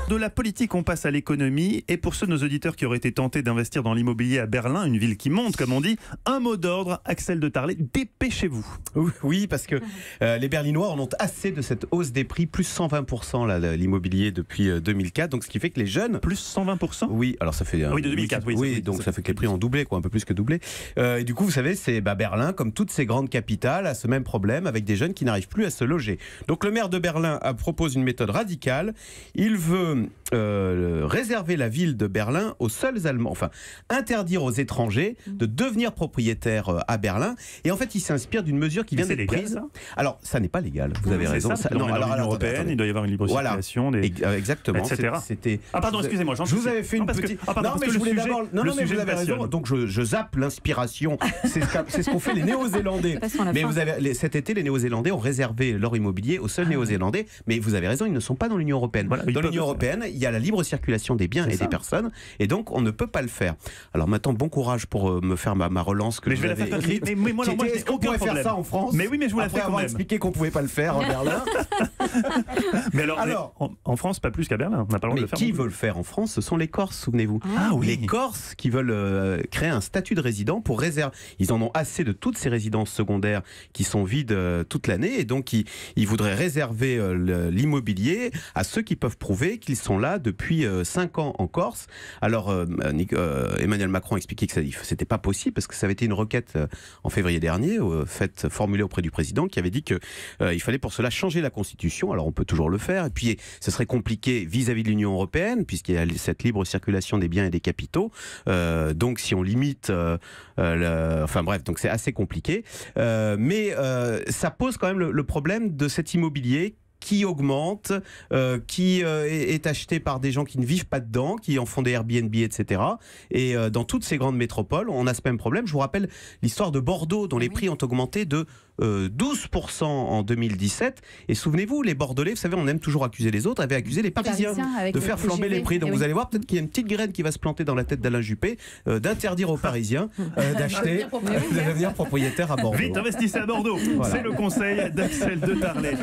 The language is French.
De la politique, on passe à l'économie. Et pour ceux de nos auditeurs qui auraient été tentés d'investir dans l'immobilier à Berlin, une ville qui monte, comme on dit, un mot d'ordre, Axel de Tarlet, dépêchez-vous. Oui, parce que les Berlinois en ont assez de cette hausse des prix, plus 120% là, l'immobilier depuis 2004. Donc ce qui fait que les jeunes... Plus 120%? Oui, alors ça fait... oui, de 2004. Oui, donc ça fait que les prix ont doublé, quoi, un peu plus que doublé. Et du coup, vous savez, c'est Berlin, comme toutes ces grandes capitales, a ce même problème avec des jeunes qui n'arrivent plus à se loger. Donc le maire de Berlin propose une méthode radicale. Il veut réserver la ville de Berlin aux seuls Allemands, enfin interdire aux étrangers de devenir propriétaires à Berlin. Et en fait, il s'inspire d'une mesure qui vient d'être prise. Ça, alors, ça n'est pas légal. Vous avez raison. Non, alors l'Union européenne, il doit y avoir une libre circulation, exactement. Etc. C'était. Ah pardon, excusez-moi. Je vous avais fait une petite. Non, mais je voulais d'abord. Non, mais vous avez raison. Donc je zappe l'inspiration. C'est ce qu'ont fait les Néo-Zélandais. Mais vous avez cet été, les Néo-Zélandais ont réservé leur immobilier aux seuls Néo-Zélandais. Mais vous avez raison, ils ne sont pas dans l'Union européenne. Dans l'Union européenne, il y a la libre circulation des biens et des personnes, et donc on ne peut pas le faire. Alors maintenant, bon courage pour me faire ma relance que je vais faire écrite. Mais moi, est-ce qu'on pourrait faire ça en France? Mais oui, mais je vous la fais quand même. Expliqué qu'on pouvait pas le faire en Berlin. Mais alors en France, pas plus qu'à Berlin. On n'a pas le droit de le faire. Qui veut le faire en France? Ce sont les Corses, souvenez-vous. Ah oui. Les Corses qui veulent créer un statut de résident pour réserver. Ils en ont assez de toutes ces résidences secondaires qui sont vides toute l'année, et donc ils voudraient réserver l'immobilier à ceux qui peuvent prouver qu'ils sont là depuis 5 ans en Corse. Alors Emmanuel Macron a expliqué que c'était pas possible parce que ça avait été une requête en février dernier formulée auprès du président, qui avait dit que il fallait pour cela changer la Constitution. Alors on peut toujours le faire, et puis ce serait compliqué vis-à-vis de l'Union européenne puisqu'il y a cette libre circulation des biens et des capitaux. Donc si on limite enfin bref, donc c'est assez compliqué, mais ça pose quand même le problème de cet immobilier qui augmente, qui est acheté par des gens qui ne vivent pas dedans, qui en font des Airbnb, etc. Et dans toutes ces grandes métropoles, on a ce même problème. Je vous rappelle l'histoire de Bordeaux, dont les prix ont augmenté de 12% en 2017. Et souvenez-vous, les Bordelais, vous savez, on aime toujours accuser les autres, avaient accusé les Parisiens de faire flamber les prix. Donc vous allez voir, peut-être qu'il y a une petite graine qui va se planter dans la tête d'Alain Juppé, d'interdire aux Parisiens d'acheter, de devenir propriétaires à Bordeaux. Vite, investissez à Bordeaux. Voilà. C'est le conseil d'Axel de Tarlet.